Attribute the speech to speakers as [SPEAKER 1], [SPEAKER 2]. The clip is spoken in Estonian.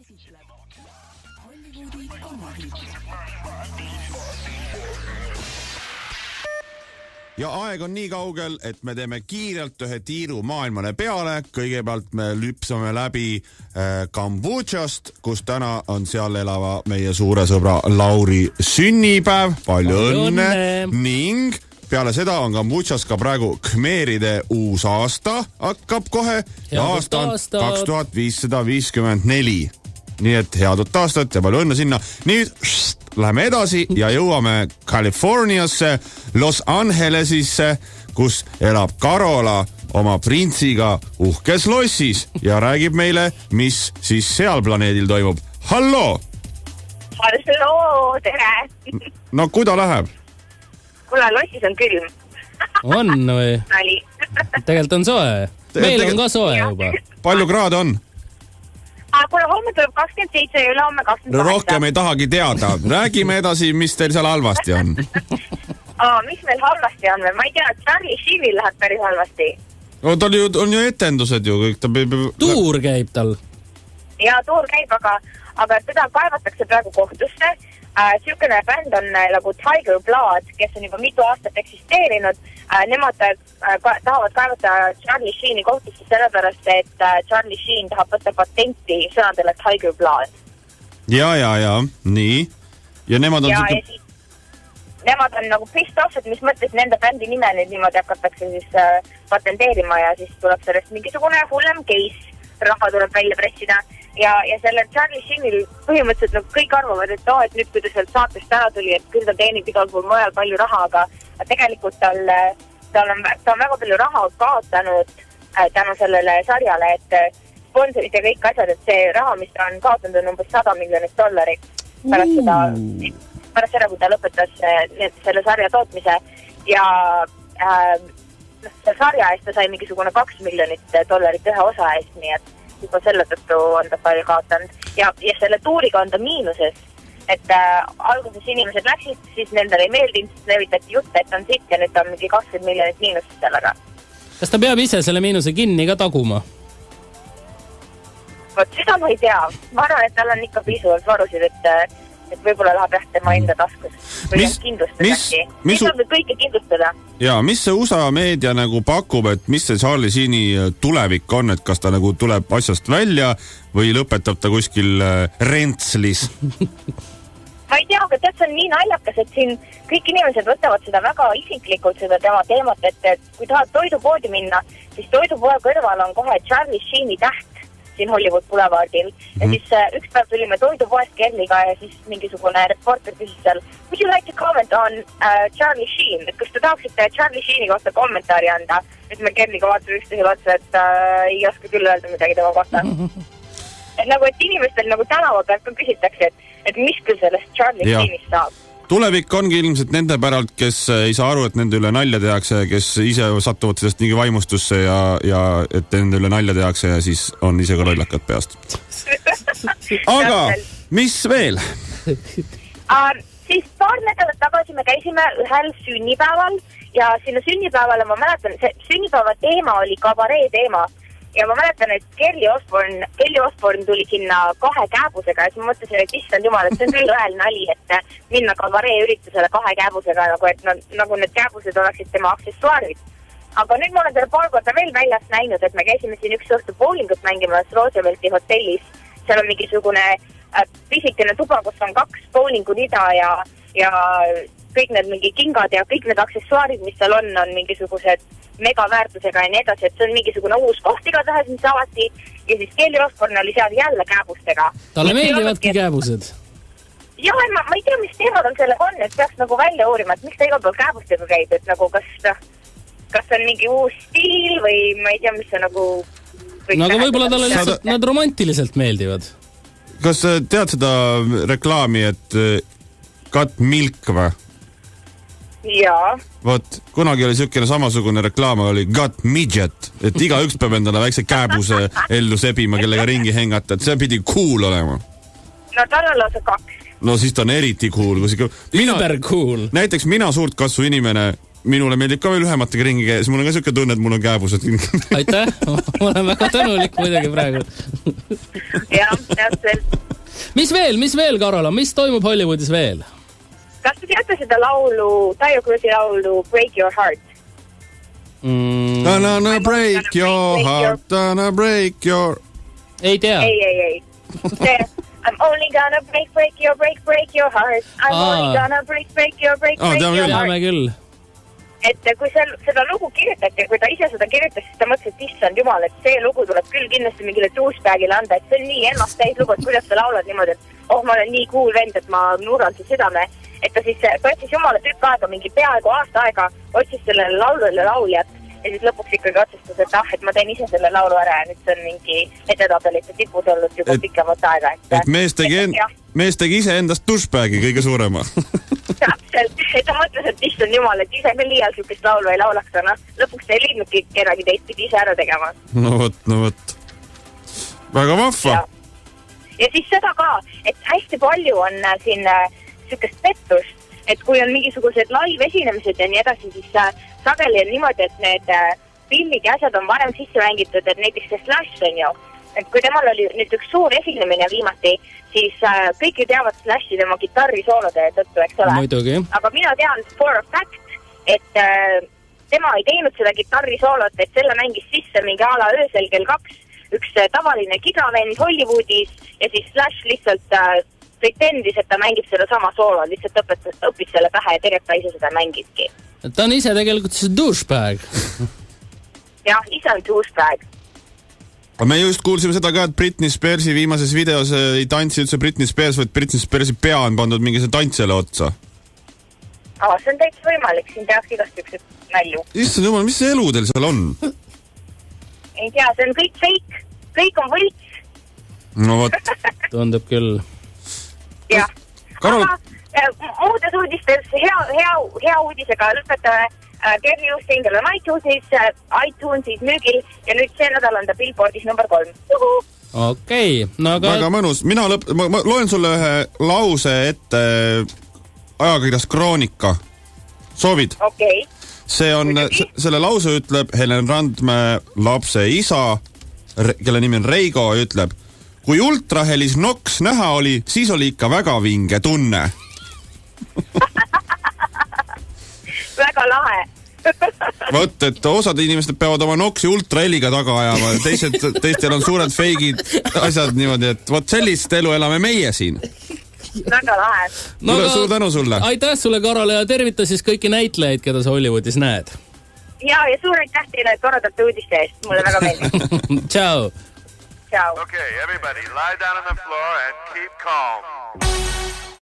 [SPEAKER 1] esitleb Hollywoodi komahit.
[SPEAKER 2] Ja aeg on nii kaugel, et me teeme kiirelt ühe tiiru maailmale peale. Kõigepealt me lüpsame läbi Kambodžast, kus täna on seal elava meie suure sõbra Lauri sünnipäev. Palju õnne! Ning peale seda on Kambodžas ka praegu khmeride uus aasta hakkab kohe ja aasta on 2554. Nii et headut aastat ja palju õnne sinna. Nüüd läheme edasi ja jõuame Californiasse, Los Angelesisse, kus elab Karola oma printsiga uhkes lossis ja räägib meile, mis siis seal planeedil toimub. Hallo!
[SPEAKER 3] Hallo, tere!
[SPEAKER 2] No kuida läheb?
[SPEAKER 3] Kuule, lossis on külm.
[SPEAKER 4] On või?
[SPEAKER 3] Nali.
[SPEAKER 4] Tegelikult on soe. Meil on ka soe juba.
[SPEAKER 2] Palju kraade on?
[SPEAKER 3] Kuule, homme tuleb 27 ja üle homme 28.
[SPEAKER 2] Rohkem ei tahagi teada. Räägime edasi, mis teil seal halvasti on.
[SPEAKER 3] Mis meil halvasti on? Ma ei tea, et Charlie Sheenil läheb päris halvasti.
[SPEAKER 2] No, tal on ju etendused ju.
[SPEAKER 4] Tuur käib tal.
[SPEAKER 3] Ja tuur käib, aga teda kaevatakse praegu kohtusse. Sükene bänd on nagu Tiger Blood, kes on juba mitu aastat eksisteerinud. Nemad tahavad kaevata Charlie Sheeni kohtusse sellepärast, et Charlie Sheen tahab võtta patenti sõnadele Tiger Blood.
[SPEAKER 2] Ja, nii. Ja nemad on
[SPEAKER 3] nemad on nagu pissed off, et mis mõttes nende bändi nime nüüd niimoodi hakatakse siis patenteerima ja siis tuleb sellest mingisugune hullem case. Raha tuleb välja pressida ja selle Charlie Sheenil põhimõtteliselt nagu kõik arvavad, et et nüüd kui ta sealt saatest ära tuli, et küll ta teenib igal pool mujal palju raha, aga tegelikult ta on väga palju raha kaotanud tänu sellele sarjale, et sponsorid ja kõik asjad, et see raha, mis ta on kaotanud, on umbes $100 miljonit pärast seda, kui ta lõpetas selle sarja tootmise ja selle sarja eest ta sai mingisugune $2 miljonit ühe osa eest, nii et juba selle tõttu on ta palju kaotanud. Ja selle tuuriga on ta miinuses, et alguses inimesed läksid, siis nendele ei meeldinud, siis levitati jutte, et on siit ja nüüd on mingi $20 miljonit miinuses sellega.
[SPEAKER 4] Kas ta peab ise selle miinuse kinni ka taguma?
[SPEAKER 3] Vot seda ma ei tea. Ma arvan, et tal on ikka piisavalt varusid, et võib-olla läheb tema enda taskus. Või kindlustada äkki. Mis saab kõike kindlustada?
[SPEAKER 2] Ja, mis see USA meedia nagu pakub, et mis see Charlie Sheeni tulevik on, et kas ta nagu tuleb asjast välja või lõpetab ta kuskil Rentslis?
[SPEAKER 3] Ma ei tea, aga tead, see on nii naljakas, et siin kõik inimesed võtavad seda väga isiklikult, seda tema teemat, et kui tahad toidupoodi minna, siis toidupoe kõrval on kohe Charlie Sheeni täht siin Hollywood Boulevardil. Ja siis üks päev tulime toidupoest Kerliga ja siis mingisugune reporter küsis seal, would you like to comment on Charlie Sheen? Et kas te tahaksite Charlie Sheeni kohta kommentaari anda? Nüüd me Kerliga vaatame üksteisele otsa, et ei oska küll öelda midagi tema kohta. Et inimestel nagu tänava pealt ka küsitakse, et mis küll sellest Charlie Sheenist saab.
[SPEAKER 2] Tulevik ongi ilmselt nende päralt, kes ei saa aru, et nende üle nalja tehakse, kes ise satuvad sellest mingi vaimustusse ja et nende üle nalja tehakse ja siis on ise ka lollakad peast. Aga mis veel?
[SPEAKER 3] Siis paar nädalat tagasi me käisime ühel sünnipäeval ja sinna sünnipäevale ma mäletan, see sünnipäeva teema oli kabaree teema. Ja ma mäletan, et Kelly Osbourne tuli sinna 2 kääbusega ja siis ma mõtlesin, et issand jumal, et see on küll ühel nali, et minna kabaree üritusele 2 kääbusega, et nagu need kääbused oleksid tema aksessuaarid. Aga nüüd ma olen teile paar korda veel väljas näinud, et me käisime siin üks õhtu bowlingut mängimas Roosevelti hotellis. Seal on mingisugune pisikene tuba, kus on 2 bowlingu rida ja kõik need mingi kingad ja kõik need aksessuaarid, mis seal on mingisugused megaväärtusega ja nii edasi, et see on mingisugune uus koht igatahes, mis avati ja siis Kelly Osbourne oli seal jälle kääbustega.
[SPEAKER 4] Talle meeldivadki kääbused?
[SPEAKER 3] Jah, ma ei tea, mis teemad on sellega on, et peaks nagu välja uurima, et miks ta igal pool kääbustega käib, et nagu kas on mingi uus stiil või ma ei tea, mis see nagu...
[SPEAKER 4] No aga võib-olla talle lihtsalt nad romantiliselt meeldivad.
[SPEAKER 2] Kas tead seda reklaami, et got milk või?
[SPEAKER 3] Jaa.
[SPEAKER 2] Vot, kunagi oli sükene samasugune reklaam, oli got midget, et igaüks peab endale väikse kääbuse ellu sebima, kellega ringi hengata, et see pidi cool olema.
[SPEAKER 3] No tal on lausa 2.
[SPEAKER 2] No siis ta on eriti cool.
[SPEAKER 4] Ümber cool.
[SPEAKER 2] Näiteks mina suurt kasvu inimene minule meeldib ka veel lühematega ringi käia, siis mul on ka siuke tunne, et mul on kääbused.
[SPEAKER 4] Aitäh, ma olen väga tänulik muidugi praegu.
[SPEAKER 3] jah, täpselt.
[SPEAKER 4] Mis veel, Karola, mis toimub Hollywoodis veel?
[SPEAKER 3] Kas te teate seda laulu, Taio Cruzi laulu Break Your Heart?
[SPEAKER 2] Gonna break your heart, gonna break your...
[SPEAKER 4] Ei tea.
[SPEAKER 3] Ei. I'm only gonna break your heart. I'm only gonna break your heart.
[SPEAKER 4] Teame küll.
[SPEAKER 3] Et kui seda lugu kirjutati, kui ta ise seda kirjutas, siis ta mõtles, et issand jumal, et see lugu tuleb küll kindlasti mingile douchebagile anda, et see on nii ennast täis lugu, et kuidas sa laulad niimoodi, et ma olen nii cool vend, et ma nurran su südame. Et ta siis otsis jumala tükk aega, mingi peaaegu aasta aega, otsis sellele laulule lauljat ja siis lõpuks ikkagi otsustas, et et ma teen ise selle laulu ära ja nüüd see on mingi edetabelite tipus olnud juba pikemat aega.
[SPEAKER 2] Et mees tegi ise endast douchebagi kõige suurema.
[SPEAKER 3] Täpselt, et ta mõtles, et issand jumal, et ise küll liial sükest laulu ei laulaks, no lõpuks ta ei liidnudki kedagi teist pidi ise ära tegema.
[SPEAKER 2] No võt. Väga vahva.
[SPEAKER 3] Ja siis seda ka, et hästi palju on siin sükest pettust, et kui on mingisugused live esinemised ja nii edasi, siis sageli on niimoodi, et need pillid ja asjad on varem sisse mängitud, et näiteks see Slash on ju, et kui temal oli nüüd üks suur esinemine viimati, siis kõik ju teavad Slashi tema gitarrisoolode tõttu, eks ole.
[SPEAKER 4] Muidugi.
[SPEAKER 3] Aga mina tean for a fact, et tema ei teinud seda gitarrisoolot, et selle mängis sisse mingi ala öösel kell 2, üks tavaline kidravend Hollywoodis ja siis Slash lihtsalt pretendis, et ta mängib seda sama soolo, lihtsalt õppis selle pähe ja tegelikult ta ise seda mängiski.
[SPEAKER 4] Ta on ise tegelikult see douchebag.
[SPEAKER 3] jah, ise on douchebag.
[SPEAKER 2] Me just kuulsime seda ka, et Britney Spearsi viimases videos ei tantsi üldse Britney Spears, vaid Britney Spearsi pea on pandud mingi see tantsele otsa.
[SPEAKER 3] See on täitsa võimalik, siin tehakse igast üksed nälju.
[SPEAKER 2] Issand jumal, mis see elu teil seal on?
[SPEAKER 3] Ei tea, see on kõik fake, kõik on võlts.
[SPEAKER 2] No võt.
[SPEAKER 4] Tundub küll.
[SPEAKER 3] jah,
[SPEAKER 2] Karol...
[SPEAKER 3] aga muudes uudistes hea uudisega lõpetame Kerli uus single on iTunesis müügil ja nüüd see nädal on ta Billboardis number 3.
[SPEAKER 4] Okei, no aga...
[SPEAKER 2] Väga mõnus. Ma loen sulle ühe lause ette ajakirjas Kroonika. Soovid?
[SPEAKER 3] Okei.
[SPEAKER 2] See on, selle lause ütleb Helen Randmäe lapse isa, kelle nimi on Reigo, ütleb: kui ultrahelis noks näha oli, siis oli ikka väga vinge tunne.
[SPEAKER 3] Väga lahe.
[SPEAKER 2] Võt, et osad inimesed peavad oma noksi ultraheliga taga ajama, teistel on suured feigid asjad niimoodi, et võt sellist elu elame meie siin.
[SPEAKER 3] Väga lahe.
[SPEAKER 4] No,
[SPEAKER 2] suur tänu sulle.
[SPEAKER 4] Aitäh sulle, Karol, ja tervita siis kõiki näitlejaid, keda sa Hollywoodis näed.
[SPEAKER 3] Ja suur aitäh teile, et toredate uudiste eest. Mulle väga meeldib.
[SPEAKER 4] Ciao.
[SPEAKER 3] Ciao.
[SPEAKER 5] Okay, everybody, lie down on the floor and keep calm.